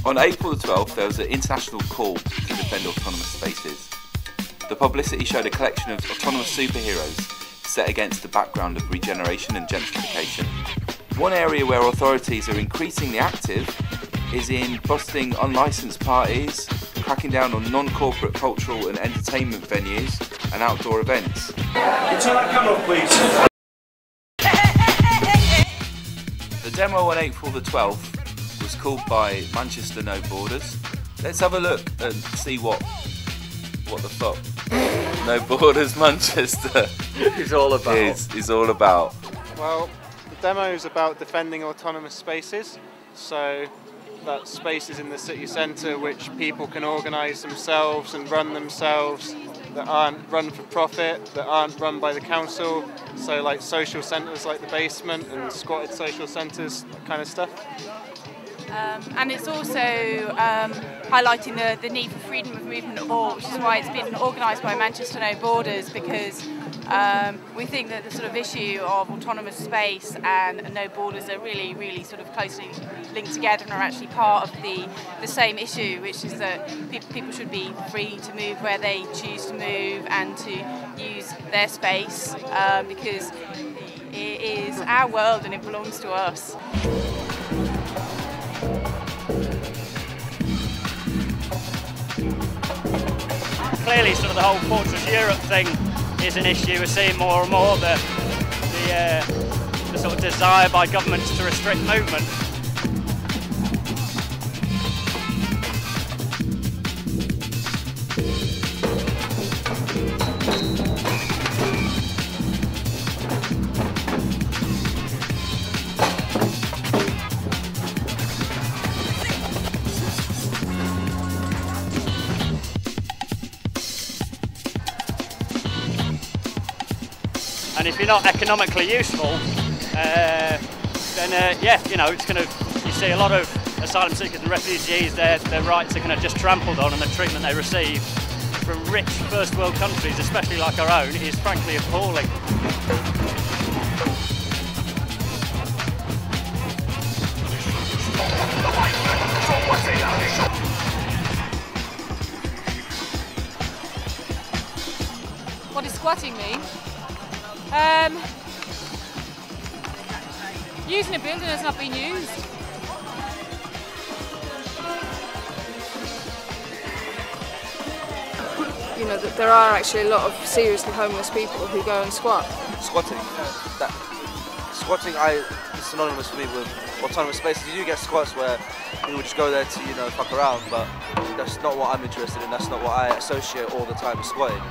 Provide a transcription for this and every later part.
On April the 12th, there was an international call to defend autonomous spaces. The publicity showed a collection of autonomous superheroes set against the background of regeneration and gentrification. One area where authorities are increasingly active is in busting unlicensed parties, cracking down on non-corporate cultural and entertainment venues and outdoor events. Can you turn that camera off, please? The demo on April the 12th was called by Manchester No Borders. Let's have a look and see what the fuck No Borders Manchester is all about. Is all about. Well, the demo is about defending autonomous spaces, so that's spaces in the city centre which people can organise themselves and run themselves, that aren't run for profit, that aren't run by the council, so like social centres like the basement and squatted social centres, that kind of stuff. And it's also highlighting the need for freedom of movement of all, which is why it's been organised by Manchester No Borders, because we think that the sort of issue of autonomous space and no borders are really, really sort of closely linked together and are actually part of the same issue, which is that people should be free to move where they choose to move and to use their space, because it is our world and it belongs to us. Clearly, sort of the whole Fortress Europe thing is an issue. We're seeing more and more the sort of desire by governments to restrict movement. And if you're not economically useful, then yeah, you know, it's going to. You see a lot of asylum seekers and refugees, their rights are kind of just trampled on, and the treatment they receive from rich first world countries, especially like our own, is frankly appalling. What does squatting mean? Using a building that's not being used. You know, that there are actually a lot of seriously homeless people who go and squat. Squatting, is synonymous for me with autonomous spaces. You do get squats where people just go there to, you know, fuck around, but that's not what I'm interested in. That's not what I associate all the time with squatting.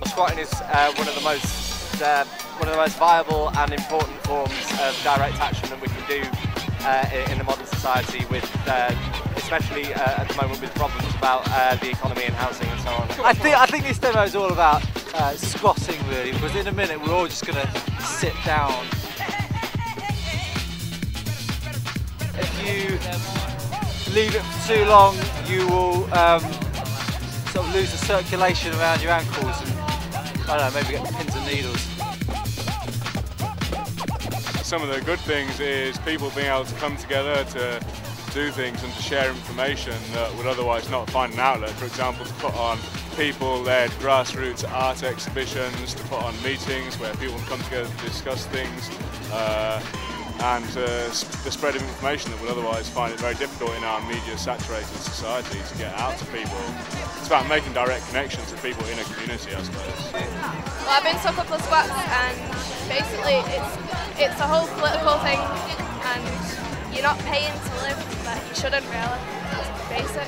Squatting is one of the most viable and important forms of direct action that we can do in a modern society, with especially at the moment with problems about the economy and housing and so on. I think this demo is all about squatting, really, because in a minute we're all just going to sit down. If you leave it for too long, you will sort of lose the circulation around your ankles and, I don't know, maybe get pins and needles. Some of the good things is people being able to come together to do things and to share information that would otherwise not find an outlet. For example, to put on people-led grassroots art exhibitions, to put on meetings where people can come together to discuss things, and the spread of information that would otherwise find it very difficult in our media-saturated society to get out to people. It's about making direct connections with people in a community, I suppose. Well, I've been to a couple of squats, and basically it's a whole political thing, and you're not paying to live, but you shouldn't really. It's basic.